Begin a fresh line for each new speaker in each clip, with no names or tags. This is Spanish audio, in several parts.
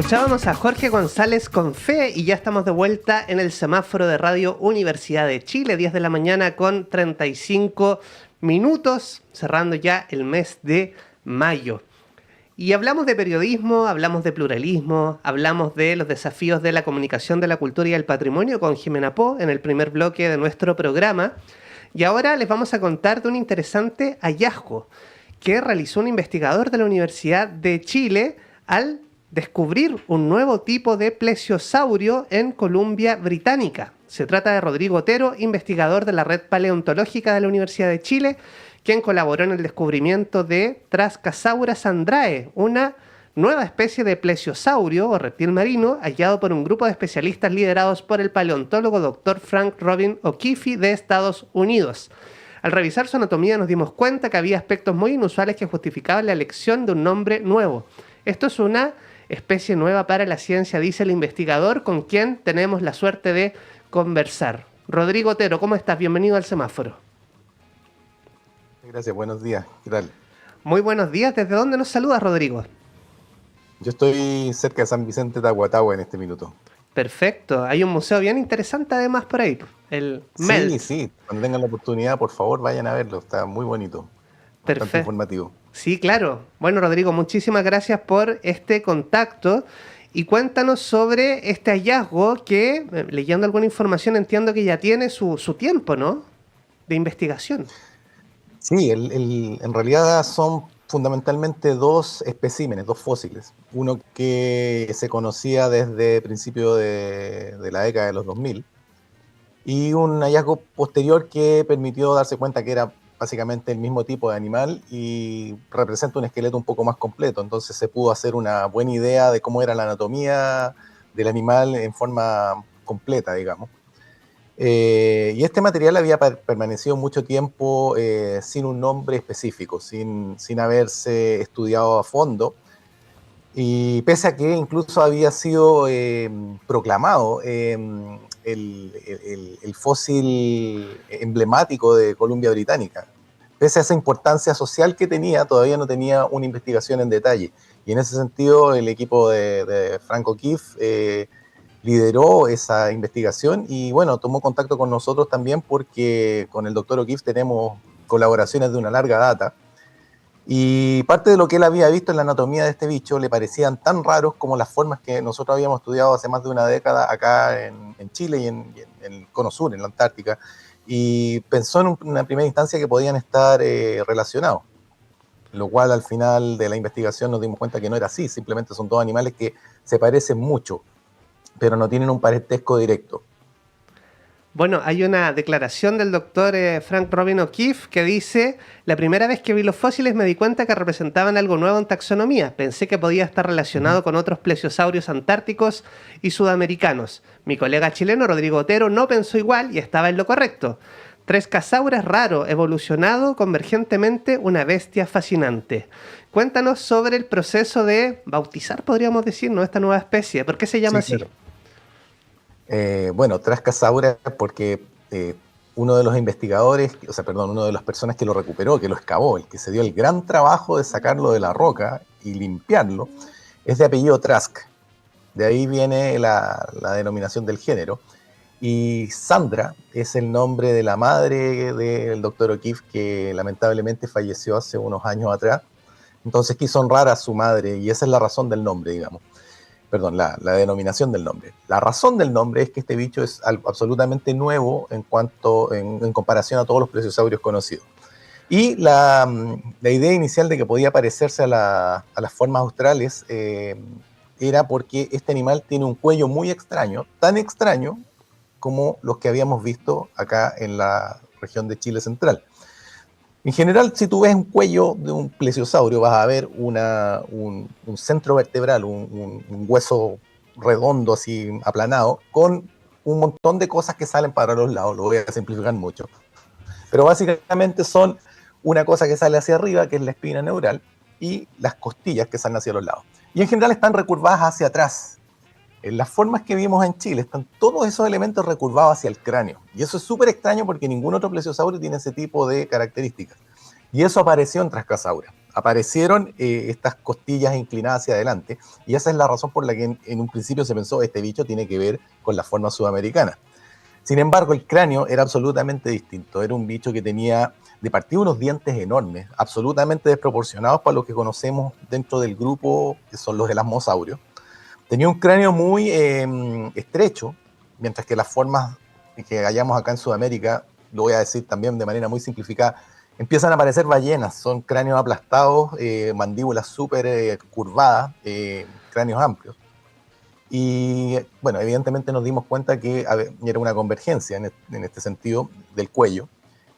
Escuchábamos a Jorge González con Fe y ya estamos de vuelta en el semáforo de Radio Universidad de Chile, 10 de la mañana con 35 minutos, cerrando ya el mes de mayo. Y hablamos de periodismo, hablamos de pluralismo, hablamos de los desafíos de la comunicación, de la cultura y el patrimonio con Jimena Po en el primer bloque de nuestro programa. Y ahora les vamos a contar de un interesante hallazgo que realizó un investigador de la Universidad de Chile al descubrir un nuevo tipo de plesiosaurio en Columbia Británica. Se trata de Rodrigo Otero, investigador de la Red Paleontológica de la Universidad de Chile, quien colaboró en el descubrimiento de Trascasaura sandrae, una nueva especie de plesiosaurio o reptil marino hallado por un grupo de especialistas liderados por el paleontólogo Dr. Frank Robin O'Keefe de Estados Unidos. Al revisar su anatomía nos dimos cuenta que había aspectos muy inusuales que justificaban la elección de un nombre nuevo. Esto es una especie nueva para la ciencia, dice el investigador, con quien tenemos la suerte de conversar. Rodrigo Otero, ¿cómo estás? Bienvenido al semáforo.
Gracias, buenos días. ¿Qué tal?
Muy buenos días. ¿Desde dónde nos saludas, Rodrigo?
Yo estoy cerca de San Vicente de Aguatagua en este minuto.
Perfecto. Hay un museo bien interesante además por ahí, el MELT.
Sí. Cuando tengan la oportunidad, por favor, vayan a verlo. Está muy bonito. Bastante informativo.
Sí, claro. Bueno, Rodrigo, muchísimas gracias por este contacto. Y cuéntanos sobre este hallazgo que, leyendo alguna información, entiendo que ya tiene su tiempo, ¿no? De investigación.
Sí, en realidad son fundamentalmente dos especímenes, dos fósiles. Uno que se conocía desde principios de la década de los 2000 y un hallazgo posterior que permitió darse cuenta que era básicamente el mismo tipo de animal y representa un esqueleto un poco más completo. Entonces se pudo hacer una buena idea de cómo era la anatomía del animal en forma completa, digamos. Y este material había permanecido mucho tiempo sin un nombre específico, sin haberse estudiado a fondo. Y pese a que incluso había sido proclamado el fósil emblemático de Columbia Británica, pese a esa importancia social que tenía, todavía no tenía una investigación en detalle. Y en ese sentido, el equipo de Frank O'Keefe lideró esa investigación y, bueno, tomó contacto con nosotros también porque con el doctor O'Keefe tenemos colaboraciones de una larga data. Y parte de lo que él había visto en la anatomía de este bicho le parecían tan raros como las formas que nosotros habíamos estudiado hace más de una década acá en Chile y en el Cono Sur, en la Antártica, y pensó en una primera instancia que podían estar relacionados, lo cual al final de la investigación nos dimos cuenta que no era así, simplemente son dos animales que se parecen mucho, pero no tienen un parentesco directo.
Bueno, hay una declaración del doctor Frank Robin O'Keefe que dice: la primera vez que vi los fósiles me di cuenta que representaban algo nuevo en taxonomía. Pensé que podía estar relacionado con otros plesiosaurios antárticos y sudamericanos. Mi colega chileno Rodrigo Otero no pensó igual y estaba en lo correcto. Trescasaura es raro, evolucionado convergentemente, una bestia fascinante. Cuéntanos sobre el proceso de bautizar, podríamos decir, ¿no?, esta nueva especie. ¿Por qué se llama así?
Claro. Bueno, Trascasaura porque uno de los investigadores, uno de las personas que lo recuperó, que lo excavó, el que se dio el gran trabajo de sacarlo de la roca y limpiarlo, es de apellido Trask. De ahí viene la denominación del género. Y Sandra es el nombre de la madre del doctor O'Keefe, que lamentablemente falleció hace unos años atrás. Entonces quiso honrar a su madre y esa es la razón del nombre, digamos. Perdón, la denominación del nombre. La razón del nombre es que este bicho es absolutamente nuevo en comparación a todos los plesiosaurios conocidos. Y la idea inicial de que podía parecerse a las formas australes era porque este animal tiene un cuello muy extraño, tan extraño como los que habíamos visto acá en la región de Chile central. En general, si tú ves un cuello de un plesiosaurio, vas a ver un centro vertebral, un hueso redondo, así aplanado, con un montón de cosas que salen para los lados. Lo voy a simplificar mucho. Pero básicamente son una cosa que sale hacia arriba, que es la espina neural, y las costillas que salen hacia los lados. Y en general están recurvadas hacia atrás. En las formas que vimos en Chile están todos esos elementos recurvados hacia el cráneo. Y eso es súper extraño porque ningún otro plesiosaurio tiene ese tipo de características. Y eso apareció en Trascasaura. Aparecieron estas costillas inclinadas hacia adelante, y esa es la razón por la que en un principio se pensó este bicho tiene que ver con la forma sudamericana. Sin embargo, el cráneo era absolutamente distinto. Era un bicho que tenía de partida unos dientes enormes, absolutamente desproporcionados para lo que conocemos dentro del grupo, que son los elasmosaurios. Tenía un cráneo muy estrecho, mientras que las formas que hallamos acá en Sudamérica, lo voy a decir también de manera muy simplificada, empiezan a aparecer ballenas. Son cráneos aplastados, mandíbulas súper curvadas, cráneos amplios. Y bueno, evidentemente nos dimos cuenta que era una convergencia en este sentido del cuello.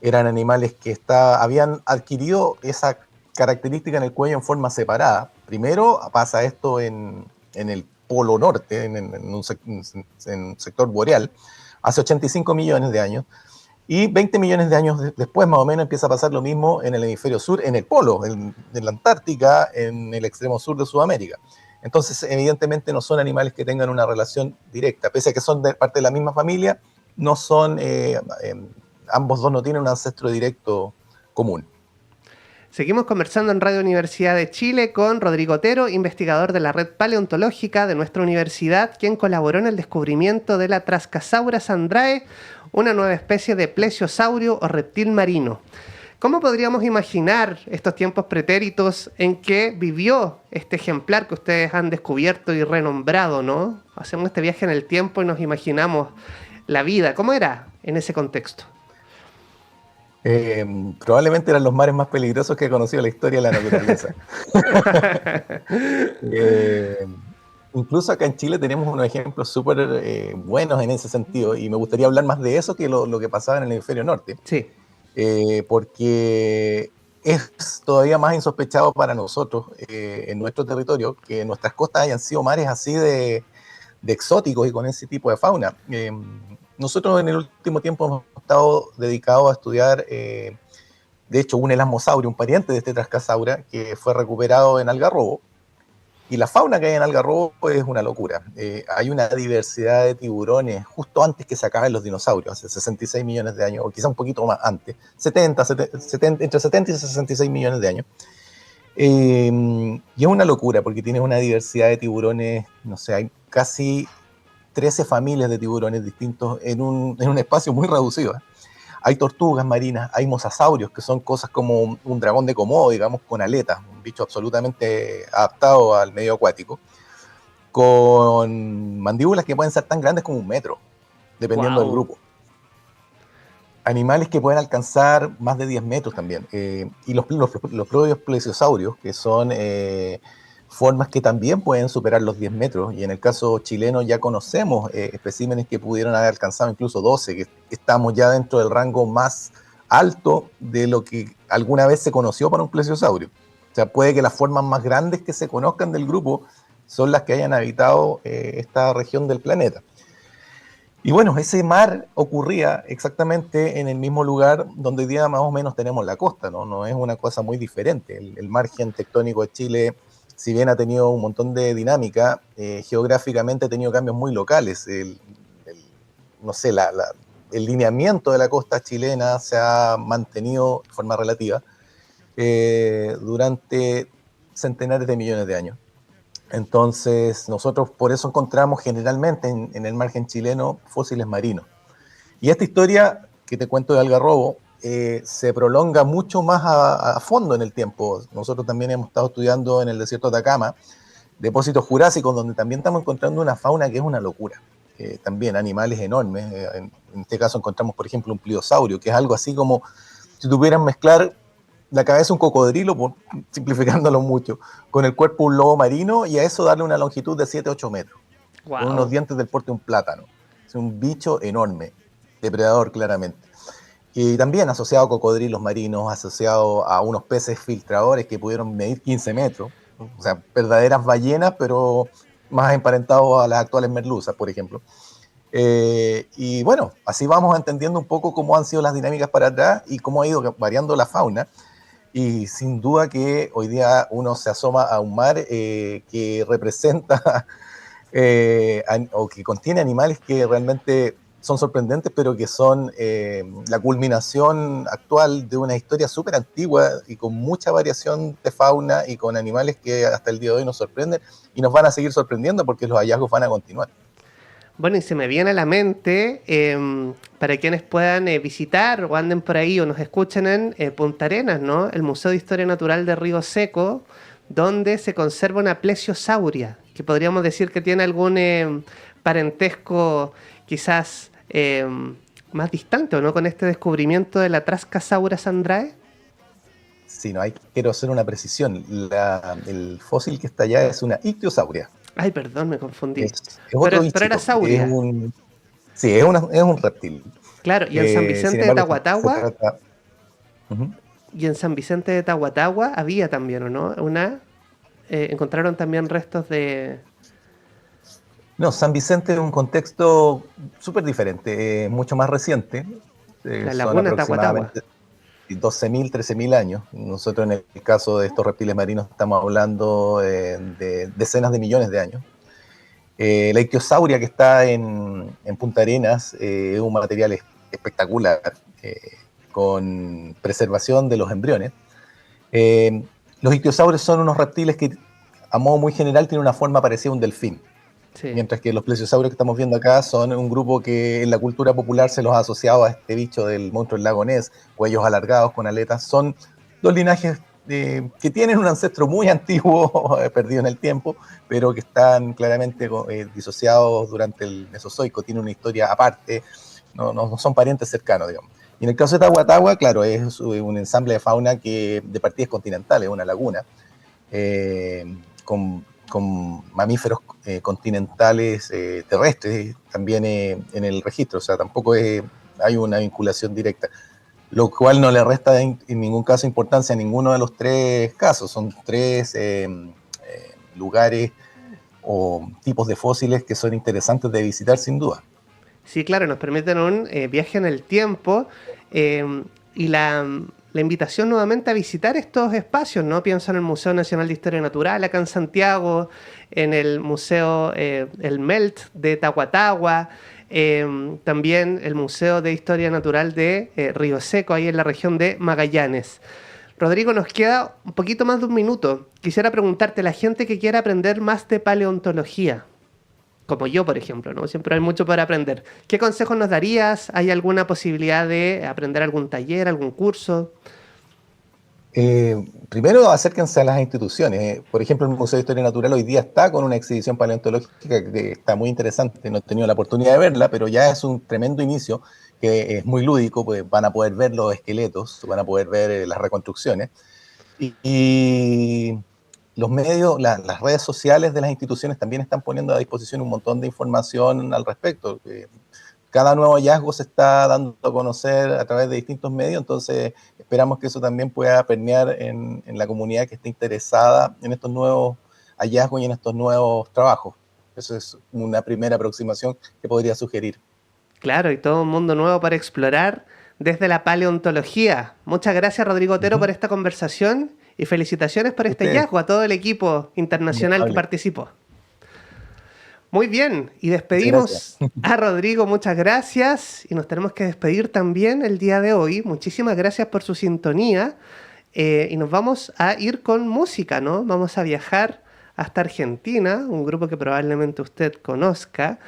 Eran animales que habían adquirido esa característica en el cuello en forma separada. Primero pasa esto en el Polo Norte, en un sector boreal, hace 85 millones de años. Y 20 millones de años después, más o menos, empieza a pasar lo mismo en el hemisferio sur, en el polo, en la Antártica, en el extremo sur de Sudamérica. Entonces, evidentemente, no son animales que tengan una relación directa. Pese a que son parte de la misma familia, no son, ambos dos no tienen un ancestro directo común.
Seguimos conversando en Radio Universidad de Chile con Rodrigo Otero, investigador de la red paleontológica de nuestra universidad, quien colaboró en el descubrimiento de la Trascasaura sandrae, una nueva especie de plesiosaurio o reptil marino. ¿Cómo podríamos imaginar estos tiempos pretéritos en que vivió este ejemplar que ustedes han descubierto y renombrado, ¿no? Hacemos este viaje en el tiempo y nos imaginamos la vida. ¿Cómo era en ese contexto?
Probablemente eran los mares más peligrosos que he conocido en la historia de la naturaleza. Incluso acá en Chile tenemos unos ejemplos súper buenos en ese sentido, y me gustaría hablar más de eso que lo que pasaba en el hemisferio norte.
Sí.
Porque es todavía más insospechado para nosotros en nuestro territorio que nuestras costas hayan sido mares así de exóticos y con ese tipo de fauna. Nosotros en el último tiempo hemos estado dedicados a estudiar, de hecho, un elasmosaurio, un pariente de este Trascasaura, que fue recuperado en Algarrobo. Y la fauna que hay en Algarrobo es una locura. Hay una diversidad de tiburones justo antes que se acaben los dinosaurios, hace 66 millones de años, o quizá un poquito más antes, entre 70 y 66 millones de años. Y es una locura porque tienes una diversidad de tiburones, no sé, hay casi 13 familias de tiburones distintos en un espacio muy reducido. Hay tortugas marinas, hay mosasaurios, que son cosas como un dragón de Komodo, digamos, con aletas, un bicho absolutamente adaptado al medio acuático, con mandíbulas que pueden ser tan grandes como 1 metro, dependiendo del grupo. Animales que pueden alcanzar más de 10 metros también. Y los propios plesiosaurios, que son formas que también pueden superar los 10 metros, y en el caso chileno ya conocemos especímenes que pudieron haber alcanzado incluso 12, que estamos ya dentro del rango más alto de lo que alguna vez se conoció para un plesiosaurio. O sea, puede que las formas más grandes que se conozcan del grupo son las que hayan habitado esta región del planeta. Y bueno, ese mar ocurría exactamente en el mismo lugar donde hoy día más o menos tenemos la costa, ¿no? No es una cosa muy diferente. El margen tectónico de Chile, si bien ha tenido un montón de dinámica, geográficamente ha tenido cambios muy locales. No sé, el lineamiento de la costa chilena se ha mantenido de forma relativa durante centenares de millones de años. Entonces, nosotros por eso encontramos generalmente en el margen chileno fósiles marinos. Y esta historia que te cuento de Algarrobo se prolonga mucho más a fondo en el tiempo. Nosotros también hemos estado estudiando en el desierto de Atacama depósitos jurásicos, donde también estamos encontrando una fauna que es una locura. También animales enormes. En este caso encontramos, por ejemplo, un pliosaurio, que es algo así como si tuvieran mezclar la cabeza de un cocodrilo, simplificándolo mucho, con el cuerpo de un lobo marino, y a eso darle una longitud de 7-8 metros, wow, con unos dientes del porte de un plátano. Es un bicho enorme, depredador claramente. Y también asociado a cocodrilos marinos, asociado a unos peces filtradores que pudieron medir 15 metros, o sea, verdaderas ballenas, pero más emparentados a las actuales merluzas, por ejemplo. Y bueno, así vamos entendiendo un poco cómo han sido las dinámicas para atrás y cómo ha ido variando la fauna. Y sin duda que hoy día uno se asoma a un mar que representa o que contiene animales que realmente son sorprendentes, pero que son la culminación actual de una historia súper antigua y con mucha variación de fauna y con animales que hasta el día de hoy nos sorprenden y nos van a seguir sorprendiendo porque los hallazgos van a continuar.
Bueno, y se me viene a la mente, para quienes puedan visitar o anden por ahí o nos escuchen en Punta Arenas, ¿no? El Museo de Historia Natural de Río Seco, donde se conserva una plesiosauria, que podríamos decir que tiene algún parentesco quizás más distante, ¿o no? Con este descubrimiento de la Trascasaura sandrae.
Sí, no, quiero hacer una precisión. El fósil que está allá es una ictiosauria.
Ay, perdón, me confundí.
Es otro bichito.
Pero era sauria.
Sí, es un reptil.
Claro, y en San Vicente de Tahuatahua.
Uh-huh.
Y en San Vicente de Tahuatahua había también, ¿o no? Encontraron también restos de...
No, San Vicente es un contexto súper diferente, mucho más reciente.
La
Son
laguna de Tahuatahua.
12.000, 13.000 años. Nosotros en el caso de estos reptiles marinos estamos hablando de decenas de millones de años. La ictiosauria que está en Punta Arenas es un material espectacular, con preservación de los embriones. Los ictiosaurios son unos reptiles que, a modo muy general, tienen una forma parecida a un delfín. Sí. Mientras que los plesiosaurios que estamos viendo acá son un grupo que en la cultura popular se los ha asociado a este bicho del monstruo del lago Ness, cuellos alargados con aletas. Son dos linajes que tienen un ancestro muy antiguo, perdido en el tiempo, pero que están claramente disociados durante el Mesozoico, tienen una historia aparte, no son parientes cercanos, digamos. Y en el caso de Tahuatahua, claro, es un ensamble de fauna que de partida es continental, es una laguna, con mamíferos continentales terrestres también en el registro, o sea, tampoco hay una vinculación directa, lo cual no le resta en ningún caso importancia a ninguno de los tres casos. Son tres lugares o tipos de fósiles que son interesantes de visitar sin duda.
Sí, claro, nos permiten un viaje en el tiempo y la invitación nuevamente a visitar estos espacios, ¿no? Pienso en el Museo Nacional de Historia Natural acá en Santiago, en el Museo El Melt de Tahuatahua, también el Museo de Historia Natural de Río Seco, ahí en la región de Magallanes. Rodrigo, nos queda un poquito más de un minuto. Quisiera preguntarte, la gente que quiera aprender más de paleontología, como yo, por ejemplo, ¿no? Siempre hay mucho para aprender. ¿Qué consejos nos darías? ¿Hay alguna posibilidad de aprender algún taller, algún curso?
Primero, acérquense a las instituciones. Por ejemplo, el Museo de Historia Natural hoy día está con una exhibición paleontológica que está muy interesante. No he tenido la oportunidad de verla, pero ya es un tremendo inicio, que es muy lúdico, pues van a poder ver los esqueletos, van a poder ver las reconstrucciones. Y los medios, las redes sociales de las instituciones también están poniendo a disposición un montón de información al respecto. Cada nuevo hallazgo se está dando a conocer a través de distintos medios, entonces esperamos que eso también pueda permear en la comunidad que esté interesada en estos nuevos hallazgos y en estos nuevos trabajos. Eso es una primera aproximación que podría sugerir.
Claro, y todo un mundo nuevo para explorar desde la paleontología. Muchas gracias, Rodrigo Otero, por esta conversación y felicitaciones por este hallazgo a todo el equipo internacional que participó. Muy bien, y despedimos a Rodrigo, muchas gracias, y nos tenemos que despedir también el día de hoy. Muchísimas gracias por su sintonía, y nos vamos a ir con música, ¿no? Vamos a viajar hasta Argentina, un grupo que probablemente usted conozca,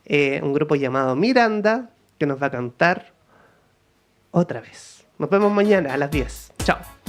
un grupo llamado Miranda, que nos va a cantar Otra Vez. Nos vemos mañana a las 10. Chao.